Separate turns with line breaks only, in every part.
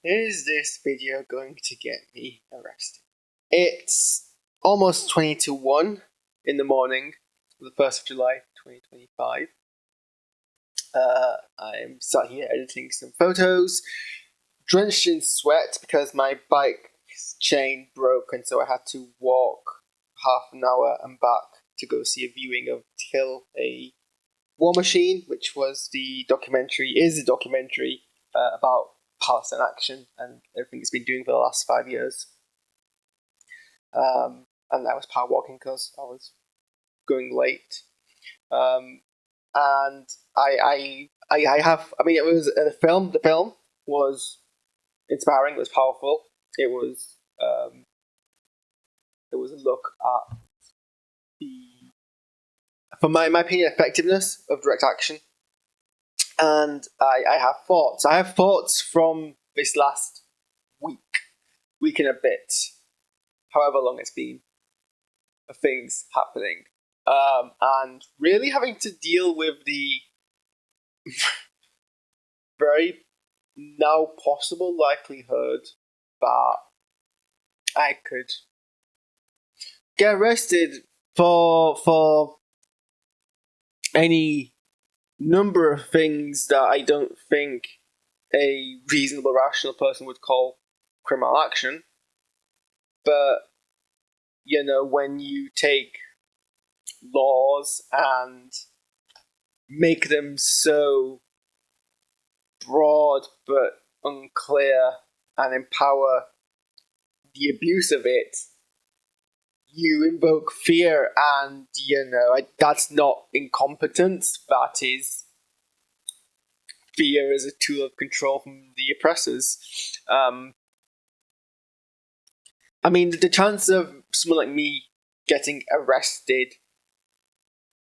Is this video going to get me arrested? It's almost 20 to 1 in the morning, the 1st of July 2025. I'm sat here editing some photos, drenched in sweat because my bike's chain broke, and so I had to walk half an hour and back to go see a viewing of Till a War Machine, which is a documentary about Palestine Action and everything it's been doing for the last 5 years. And I was power walking because I was going late. And I mean, it was the film. The film was inspiring. It was powerful. It was a look at for my opinion, effectiveness of direct action. And I have thoughts. I have thoughts from this last week and a bit, however long it's been, of things happening. And really having to deal with the very now possible likelihood that I could get arrested for any number of things that I don't think a reasonable, rational person would call criminal action. But, you know, when you take laws and make them so broad but unclear and empower the abuse of it, you invoke fear, and, you know, that's not incompetence, that is fear as a tool of control from the oppressors. I mean, the chance of someone like me getting arrested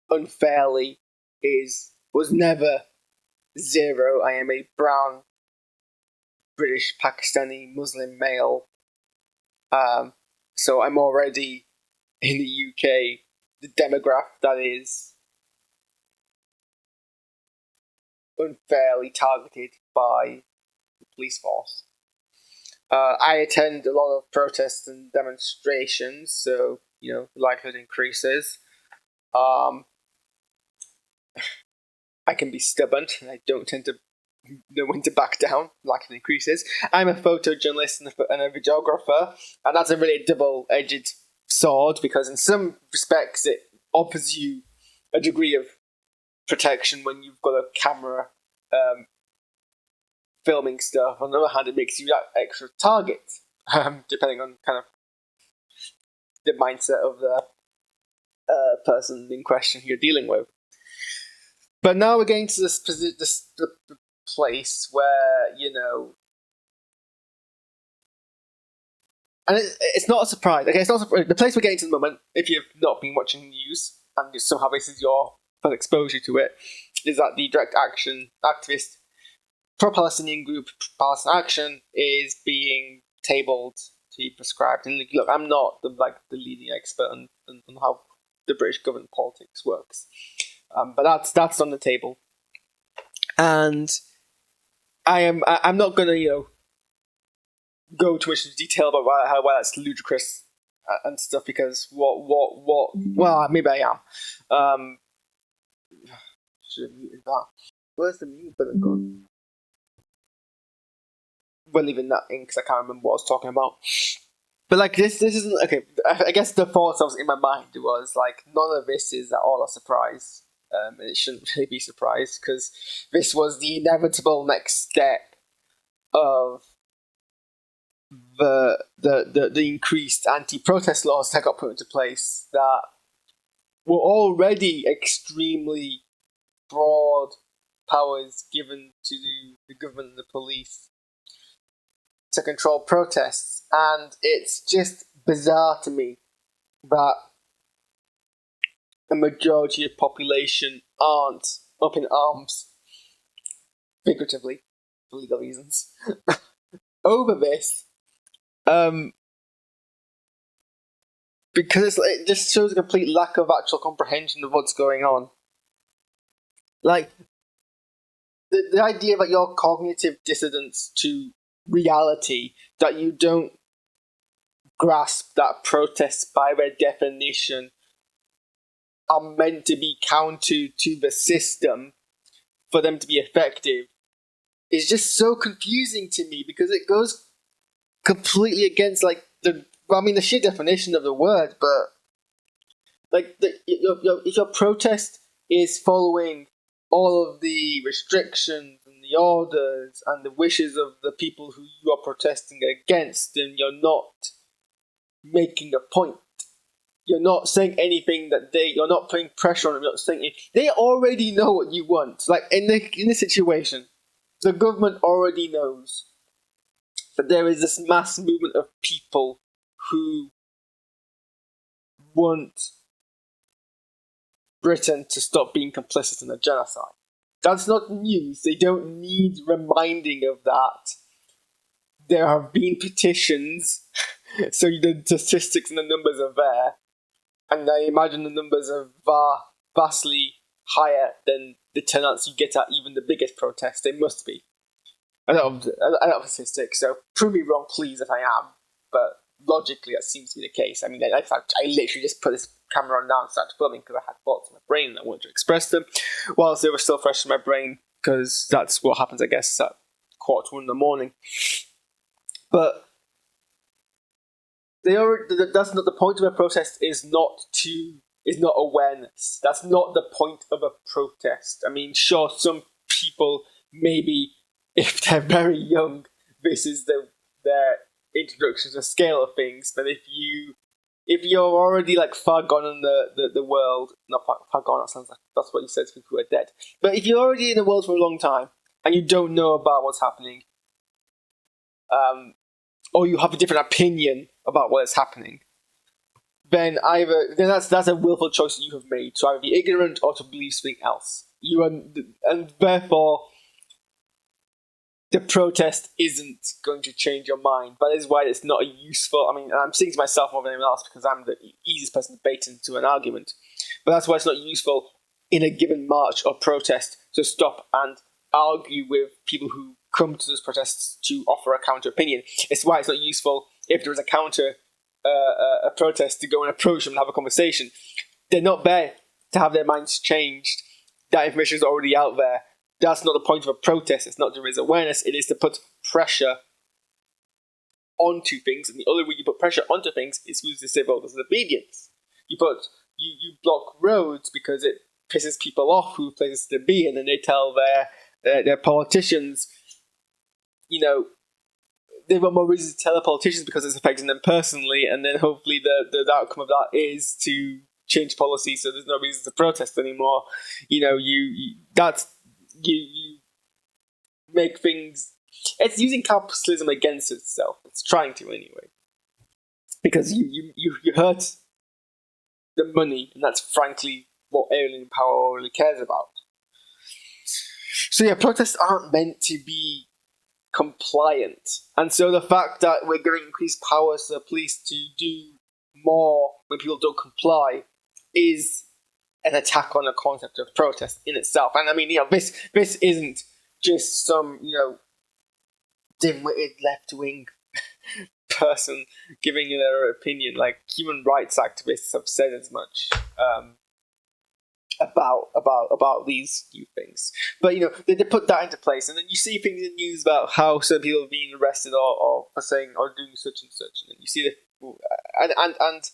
unfairly was never zero. I am a brown, British, Pakistani, Muslim male. So I'm already in the UK the demographic that is unfairly targeted by the police force. I attend a lot of protests and demonstrations, so, you know, the likelihood increases. I can be stubborn, and I don't tend to know when to back down. Likelihood increases. I'm a photojournalist and a videographer, and that's a really double-edged sword, because in some respects it offers you a degree of protection when you've got a camera filming stuff. On the other hand, it makes you that extra target, depending on kind of the mindset of the person in question you're dealing with. But now we're getting to this place where, you know, and it's not a surprise. Okay, it's not the place we're getting to the moment. If you've not been watching news and somehow this is your first exposure to it, is that the direct action activist pro-Palestinian group Palestine Action is being tabled to be prescribed. And look, I'm not the leading expert on how the British government politics works, but that's on the table, and I'm not gonna, you know, go too much into detail about why that's ludicrous and stuff, because well, maybe I am. Should have muted that. Where's the mute button gone? We're leaving that in because I can't remember what I was talking about. But like this isn't okay. I guess the thoughts that was in my mind was like, none of this is at all a surprise, and it shouldn't really be a surprise, because this was the inevitable next step of the increased anti-protest laws that got put into place that were already extremely broad powers given to the government and the police to control protests. And it's just bizarre to me that a majority of population aren't up in arms, figuratively, for legal reasons, over this. Because it just shows a complete lack of actual comprehension of what's going on. Like, the idea that your cognitive dissonance to reality, that you don't grasp that protests by their definition are meant to be counter to the system for them to be effective, is just so confusing to me, because it goes completely against the sheer definition of the word. But if your protest is following all of the restrictions and the orders and the wishes of the people who you are protesting against, then you're not making a point. You're not saying anything you're not putting pressure on them. You're not saying they already know what you want. Like in this situation, the government already knows that there is this mass movement of people who want Britain to stop being complicit in the genocide. That's not news. They don't need reminding of that. There have been petitions, so the statistics and the numbers are there. And I imagine the numbers are vastly higher than the turnouts you get at even the biggest protests. They must be. I don't have statistics, so prove me wrong, please, if I am. But logically, that seems to be the case. I mean, I literally just put this camera on now and started filming because I had thoughts in my brain and I wanted to express them, whilst they were still fresh in my brain, because that's what happens, I guess, at 1:15 in the morning. But that's not the point of a protest. Is not awareness. That's not the point of a protest. I mean, sure, some people maybe, if they're very young, this is their introduction to the scale of things. But if you're already far gone in the world, not far gone, that sounds like that's what you said to people who are dead. But if you're already in the world for a long time and you don't know about what's happening, or you have a different opinion about what is happening, then that's a willful choice that you have made to either be ignorant or to believe something else. And therefore, the protest isn't going to change your mind. That is why it's not a useful. I mean, I'm saying to myself more than anyone else because I'm the easiest person to bait into an argument. But that's why it's not useful in a given march or protest to stop and argue with people who come to those protests to offer a counter opinion. It's why it's not useful if there is a counter a protest to go and approach them and have a conversation. They're not there to have their minds changed. That information is already out there. That's not the point of a protest. It's not to raise awareness. It is to put pressure onto things. And the only way you put pressure onto things is through the civil disobedience. You block roads because it pisses people off who places to be, and then they tell their politicians, they want more reasons to tell the politicians because it's affecting them personally, and then hopefully the outcome of that is to change policy so there's no reason to protest anymore. You make things. It's using capitalism against itself. It's trying to anyway, because you hurt the money, and that's frankly what alien power really cares about. So yeah, protests aren't meant to be compliant, and so the fact that we're going to increase powers to the police to do more when people don't comply is an attack on the concept of protest in itself. And I mean, this isn't just some dim-witted left-wing person giving their opinion. Like, human rights activists have said as much about these few things. But they put that into place, and then you see things in the news about how some people are being arrested or for saying or doing such and such, and then you see and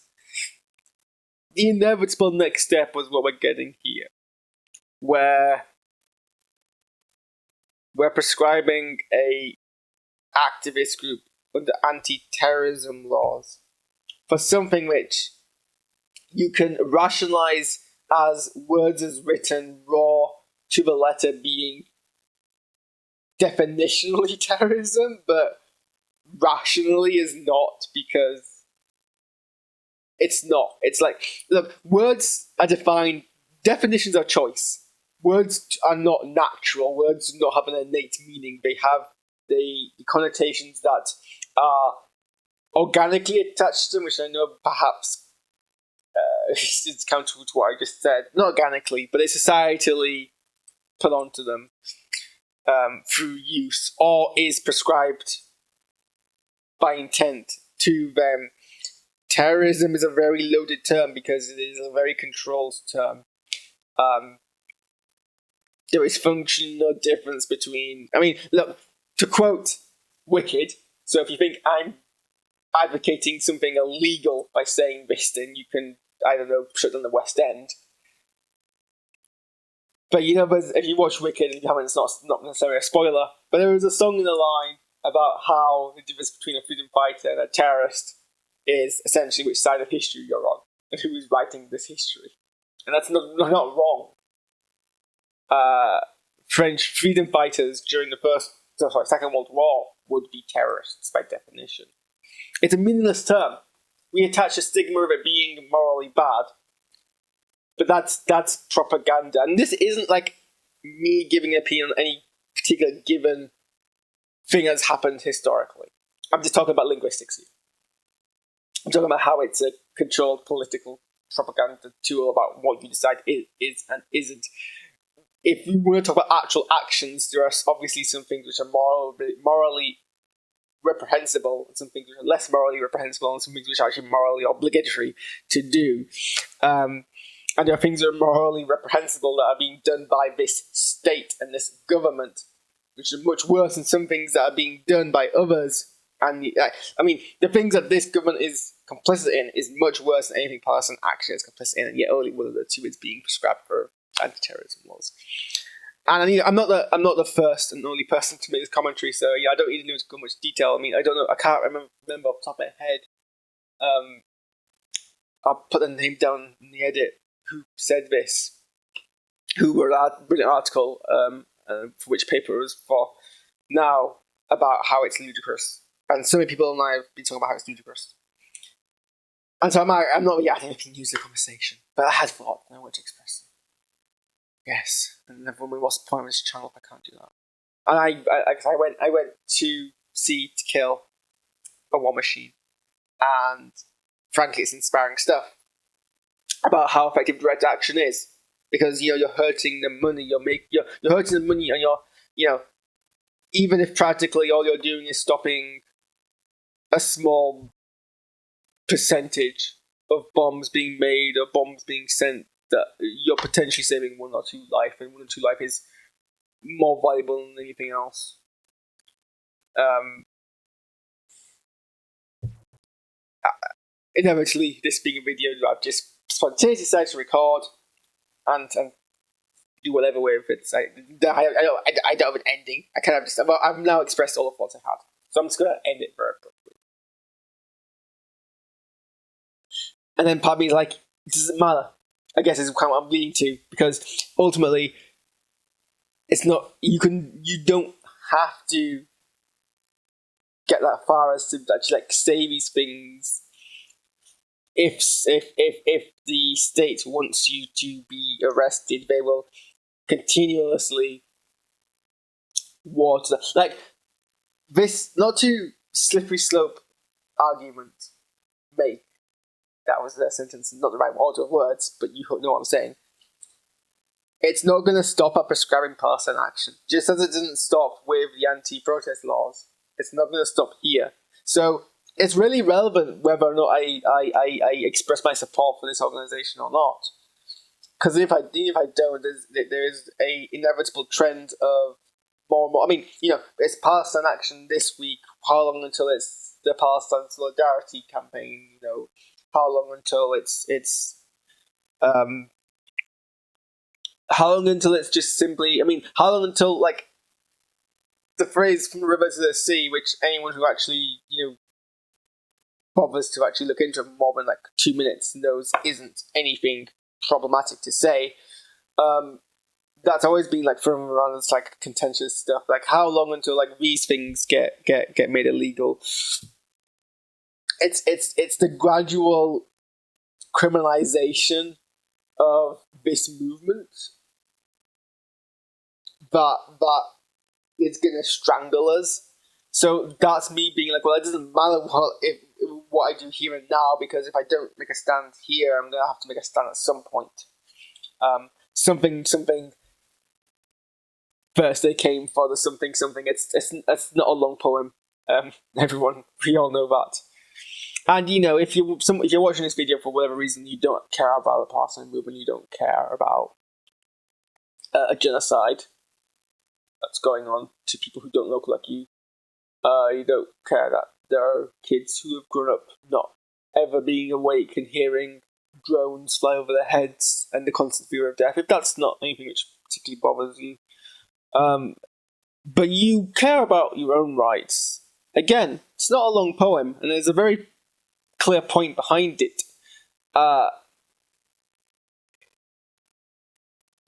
the inevitable next step was what we're getting here, where we're prescribing a activist group under anti-terrorism laws for something which you can rationalize as words as written, raw to the letter, being definitionally terrorism, but rationally is not, because it's not. It's like, look, words are defined, definitions are choice. Words are not natural. Words do not have an innate meaning. They have the connotations that are organically attached to them, which I know perhaps it's counter to what I just said. Not organically, but it's societally put onto them. through use or is prescribed by intent to them. Terrorism is a very loaded term because it is a very controlled term. There is functional difference between... I mean, look, to quote Wicked, so if you think I'm advocating something illegal by saying this, then you can, I don't know, shut down the West End. But you know, if you watch Wicked, and you haven't, it's not necessarily a spoiler, but there was a song in the line about how the difference between a freedom fighter and a terrorist is essentially which side of history you're on, and who is writing this history. And that's not wrong. French freedom fighters during the Second World War would be terrorists by definition. It's a meaningless term. We attach a stigma of it being morally bad, but that's propaganda. And this isn't like me giving an opinion on any particular given thing that's happened historically. I'm just talking about linguistics here. I'm talking about how it's a controlled political propaganda tool about what you decide is and isn't. If you want to talk about actual actions, there are obviously some things which are morally reprehensible, and some things which are less morally reprehensible, and some things which are actually morally obligatory to do. And there are things that are morally reprehensible that are being done by this state and this government, which are much worse than some things that are being done by others. And I mean, the things that this government is complicit in is much worse than anything Palestine Action is complicit in, and yet only one of the two is being prescribed for anti-terrorism laws. And I mean, I'm not the first and only person to make this commentary, so I don't even need to go much detail. I mean, I don't know, I can't remember off the top of my head. I'll put the name down in the edit who said this, who wrote a brilliant article for which paper it was for now, about how it's ludicrous. And so many people and I have been talking about how it's ludicrous. And so I'm not really adding anything new to the conversation, but I had thought, and I want to express it. Yes, and everyone, what's the point of this channel if I can't do that? And I went to see To Kill a War Machine, and frankly, it's inspiring stuff about how effective direct action is, because you're hurting the money you're hurting the money, and you're even if practically all you're doing is stopping a small percentage of bombs being made or bombs being sent, that you're potentially saving 1 or 2 life, and 1 or 2 life is more valuable than anything else. Inevitably, this being a video that I've just spontaneously decided to record and do whatever with it. I don't have an ending. I've now expressed all the thoughts I had, so I'm just going to end it very quickly. And then part of me is like, it doesn't matter. I guess is kind of what I'm leaning to, because ultimately, it's not. You don't have to get that far as to actually say these things. If the state wants you to be arrested, they will continuously water this. Not to slippery slope argument make. That was the sentence, not the right order of words, but you know what I'm saying. It's not going to stop at prescribing Palestine Action. Just as it didn't stop with the anti-protest laws, it's not going to stop here. So it's really relevant whether or not I express my support for this organization or not. Because if I don't, there is a inevitable trend of more and more. I mean, it's Palestine Action this week. How long until it's the Palestine Solidarity campaign? How long until how long until it's just simply, how long until, the phrase from the river to the sea, which anyone who actually, bothers to actually look into more than 2 minutes knows isn't anything problematic to say. That's always been thrown around as contentious stuff. How long until these things get made illegal? It's the gradual criminalization of this movement that is going to strangle us. So that's me being well, it doesn't matter what I do here and now, because if I don't make a stand here, I'm going to have to make a stand at some point. Something first they came for the something something. It's not a long poem. Everyone, we all know that. And if you're watching this video for whatever reason, you don't care about the Palestine movement, you don't care about a genocide that's going on to people who don't look like you. You don't care that there are kids who have grown up not ever being awake and hearing drones fly over their heads and the constant fear of death. If that's not anything which particularly bothers you, but you care about your own rights. Again, it's not a long poem, and there's a very clear point behind it.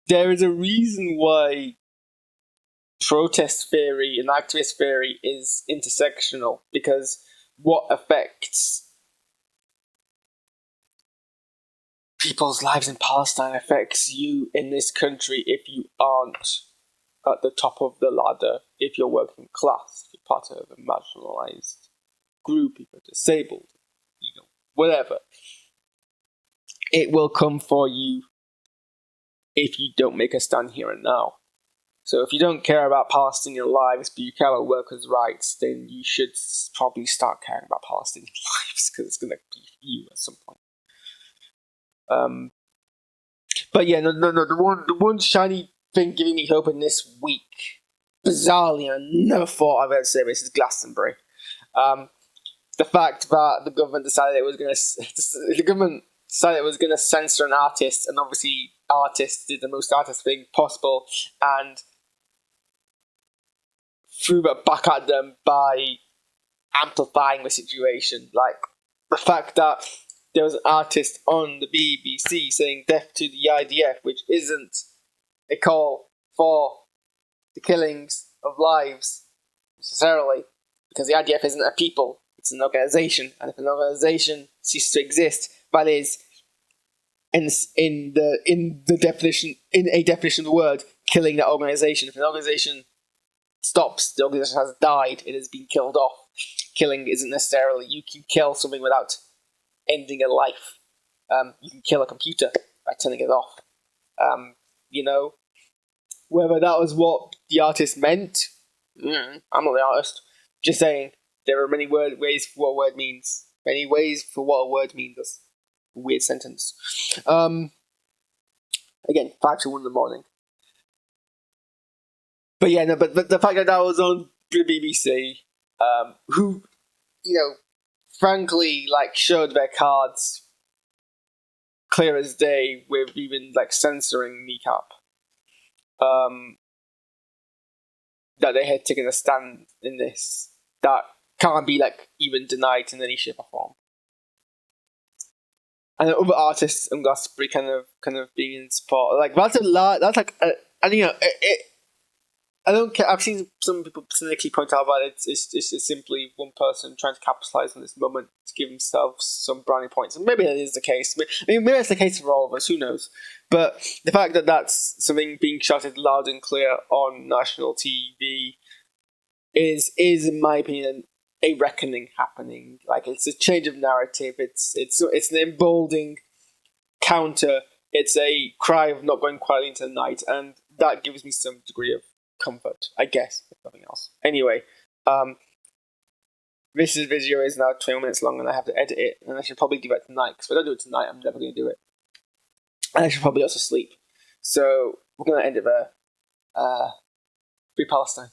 There is a reason why protest theory and activist theory is intersectional, because what affects people's lives in Palestine affects you in this country if you aren't at the top of the ladder, if you're working class, if you're part of a marginalized group, if you're disabled, whatever. It will come for you if you don't make a stand here and now. So if you don't care about Palestinian lives, but you care about workers' rights, then you should probably start caring about Palestinian lives, because it's going to be you at some point. But yeah, no. The one shiny thing giving me hope in this week, bizarrely, I never thought I'd ever say this, is Glastonbury. The fact that the government decided it was going to censor an artist, and obviously artists did the most artist thing possible and threw it back at them by amplifying the situation. Like the fact that there was an artist on the BBC saying "death to the IDF," which isn't a call for the killings of lives necessarily, because the IDF isn't a people, it's an organization, and if an organization ceases to exist, that is, in a definition of the word, killing that organization. If an organization stops, the organization has died, it has been killed off. Killing isn't necessarily, you can kill something without ending a life. You can kill a computer by turning it off. Whether that was what the artist meant, I'm not the artist. Just saying, there are many ways for what a word means. Many ways for what a word means. That's a weird sentence. Again, 5 to 1 in the morning. But yeah, no, but the fact that was on the BBC, who, frankly, showed their cards clear as day with even censoring Kneecap. That they had taken a stand in this that can't be even denied in any shape or form. And other artists in Glastonbury kind of being in support. That's a lot. That's I don't care. I've seen some people cynically point out that it's simply one person trying to capitalize on this moment to give themselves some brownie points, and maybe that is the case. Maybe that's the case for all of us. Who knows? But the fact that that's something being shouted loud and clear on national TV is in my opinion, a reckoning happening. It's a change of narrative. It's an emboldening counter. It's a cry of not going quietly into the night, and that gives me some degree of comfort, I guess, if nothing else. Anyway, this video is now 20 minutes long, and I have to edit it, and I should probably do that tonight, because if I don't do it tonight, I'm never going to do it. And I should probably also sleep. So, we're going to end it there. Free Palestine.